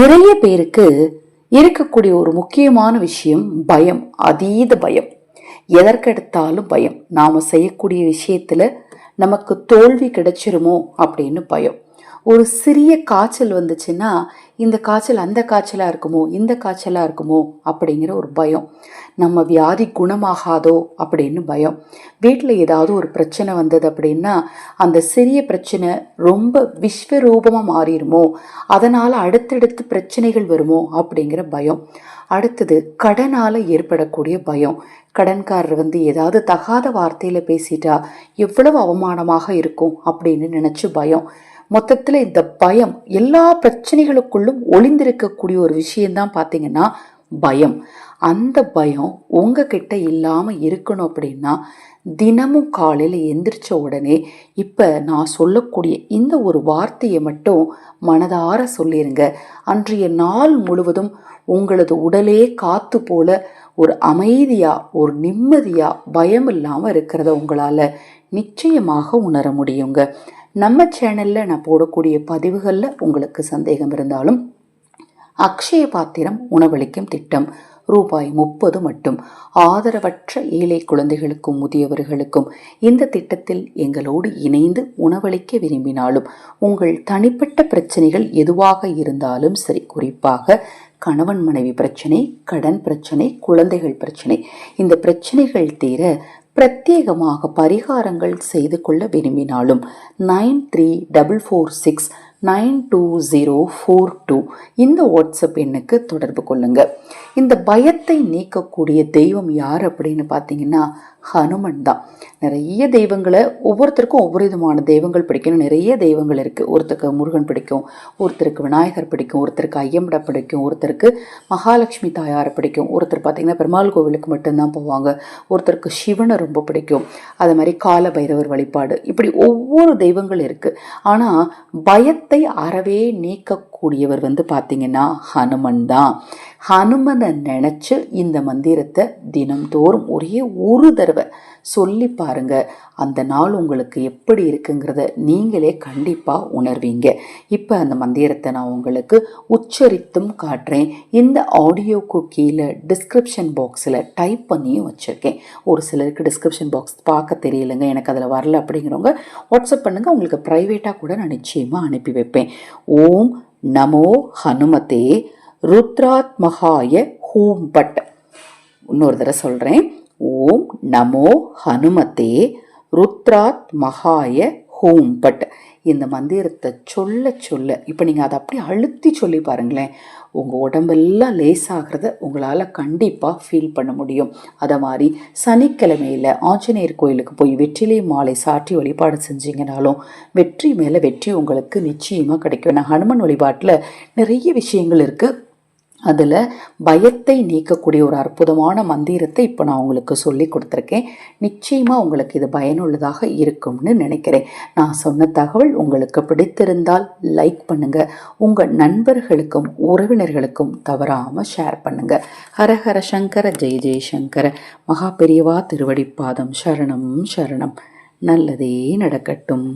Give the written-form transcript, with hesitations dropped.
நிறைய பேருக்கு இருக்கக்கூடிய ஒரு முக்கியமான விஷயம் பயம், அதீத பயம். எதற்கெடுத்தாலும் பயம். நாம செய்யக்கூடிய விஷயத்துல நமக்கு தோல்வி கிடைச்சிருமோ அப்படின்னு பயம். ஒரு சிறிய காய்ச்சல் வந்துச்சுன்னா இந்த காய்ச்சல் அந்த காய்ச்சலா இருக்குமோ, இந்த காய்ச்சலா இருக்குமோ அப்படிங்கிற ஒரு பயம். நம்ம வியாதி குணமாகாதோ அப்படின்னு பயம். வீட்டில் ஏதாவது ஒரு பிரச்சனை வந்தது அப்படின்னா அந்த சிறிய பிரச்சனை ரொம்ப விஸ்வரூபமாக மாறிடுமோ, அதனால் அடுத்தடுத்து பிரச்சனைகள் வருமோ அப்படிங்கிற பயம். அடுத்தது கடனால் ஏற்படக்கூடிய பயம். கடன்காரர் ஏதாவது தகாத வார்த்தையில் பேசிட்டா எவ்வளவு அவமானமாக இருக்கும் அப்படின்னு நினச்சி பயம். மொத்தத்தில் இந்த பயம் எல்லா பிரச்சனைகளுக்குள்ளும் ஒளிந்திருக்கக்கூடிய ஒரு விஷயம்தான் பார்த்தீங்கன்னா பயம். அந்த பயம் உங்ககிட்ட இல்லாமல் இருக்கணும் அப்படின்னா தினமும் காலையில் எந்திரிச்ச உடனே இப்போ நான் சொல்லக்கூடிய இந்த ஒரு வார்த்தையை மட்டும் மனதார சொல்லிருங்க. அன்றைய நாள் முழுவதும் உங்களது உடலே காத்து போல ஒரு அமைதியா, ஒரு நிம்மதியா, பயம் இல்லாமல் இருக்கிறத உங்களால் நிச்சயமாக உணர முடியுங்க. நம்ம சேனல்ல நான் போடக்கூடிய பதிவுகளில் உங்களுக்கு சந்தேகம் இருந்தாலும் அக்ஷய பாத்திரம் உணவளிக்கும் திட்டம் ₹30 மட்டும். ஆதரவற்ற ஏழை குழந்தைகளுக்கும் முதியவர்களுக்கும் இந்த திட்டத்தில் எங்களோடு இணைந்து உணவளிக்க விரும்பினாலும் உங்கள் தனிப்பட்ட பிரச்சனைகள் எதுவாக இருந்தாலும் சரி, குறிப்பாக கணவன் மனைவி பிரச்சனை, கடன் பிரச்சனை, குழந்தைகள் பிரச்சனை, இந்த பிரச்சனைகள் தீர பிரத்யேகமாக பரிகாரங்கள் செய்து கொள்ள விரும்பினாலும் 9344692042 இந்த வாட்ஸ்அப் எண்ணுக்கு தொடர்பு கொள்ளுங்க. இந்த பயத்தை நீக்கக்கூடிய தெய்வம் யார் அப்படின்னு பார்த்தீங்கன்னா ஹனுமன் தான். நிறைய தெய்வங்களை, ஒவ்வொருத்தருக்கும் ஒவ்வொரு விதமான தெய்வங்கள் பிடிக்கணும். நிறைய தெய்வங்கள் இருக்குது. ஒருத்தருக்கு முருகன் பிடிக்கும், ஒருத்தருக்கு விநாயகர் பிடிக்கும், ஒருத்தருக்கு ஐயம்பட பிடிக்கும், ஒருத்தருக்கு மகாலட்சுமி தாயாரை பிடிக்கும், ஒருத்தர் பார்த்திங்கன்னா பெருமாள் கோவிலுக்கு மட்டும்தான் போவாங்க, ஒருத்தருக்கு சிவனை ரொம்ப பிடிக்கும், அது மாதிரி கால பைரவர் வழிபாடு, இப்படி ஒவ்வொரு தெய்வங்கள் இருக்குது. ஆனால் பயத்தை அறவே நீக்கக்கூடியவர் பார்த்திங்கன்னா ஹனுமன் தான். ஹனுமனை நினச்சி இந்த மந்திரத்தை தினம்தோறும் ஒரே ஒரு தடவை சொல்லி பாருங்க. அந்த நாள் உங்களுக்கு எப்படி இருக்குங்கிறத நீங்களே கண்டிப்பாக உணர்வீங்க. இப்போ அந்த மந்திரத்தை நான் உங்களுக்கு உச்சரித்தும் காட்டுறேன். இந்த ஆடியோக்கு கீழே டிஸ்கிரிப்ஷன் பாக்ஸில் டைப் பண்ணியும் வச்சுருக்கேன். ஒரு சிலருக்கு டிஸ்கிரிப்ஷன் பாக்ஸ் பார்க்க தெரியலைங்க, எனக்கு அதில் வரல அப்படிங்கிறவங்க வாட்ஸ்அப் பண்ணுங்கள். உங்களுக்கு ப்ரைவேட்டாக கூட நான் நிச்சயமாக அனுப்பி வைப்பேன். ஓம் நமோ ஹனுமதே ருத்ராத்மகாய ஹூம் பட். இன்னொரு தடவை சொல்கிறேன். ஓம் நமோ ஹனுமதே ருத்ராத்மகாய ஹூம் பட். இந்த மந்திரத்தை சொல்ல சொல்ல இப்போ நீங்கள் அதை அப்படியே அழுத்தி சொல்லி பாருங்களேன், உங்கள் உடம்பெல்லாம் லேசாகிறத உங்களால் கண்டிப்பாக ஃபீல் பண்ண முடியும். அதை மாதிரி சனிக்கிழமையில் ஆஞ்சநேயர் கோயிலுக்கு போய் வெற்றிலை மாலை சாற்றி வழிபாடு செஞ்சீங்கனாலும் வெற்றி மேலே வெற்றி உங்களுக்கு நிச்சயமாக கிடைக்கும். ஏன்னா ஹனுமன் வழிபாட்டில் நிறைய விஷயங்கள் இருக்குது. அதில் பயத்தை நீக்கக்கூடிய ஒரு அற்புதமான மந்திரத்தை இப்போ நான் உங்களுக்கு சொல்லி கொடுத்துருக்கேன். நிச்சயமாக உங்களுக்கு இது பயனுள்ளதாக இருக்கும்னு நினைக்கிறேன். நான் சொன்ன தகவல் உங்களுக்கு பிடித்திருந்தால் லைக் பண்ணுங்கள். உங்கள் நண்பர்களுக்கும் உறவினர்களுக்கும் தவறாமல் ஷேர் பண்ணுங்கள். ஹரஹர சங்கர ஜெய ஜெயசங்கர. மகா பெரியவா திருவடிப்பாதம் சரணம் சரணம். நல்லதே நடக்கட்டும்.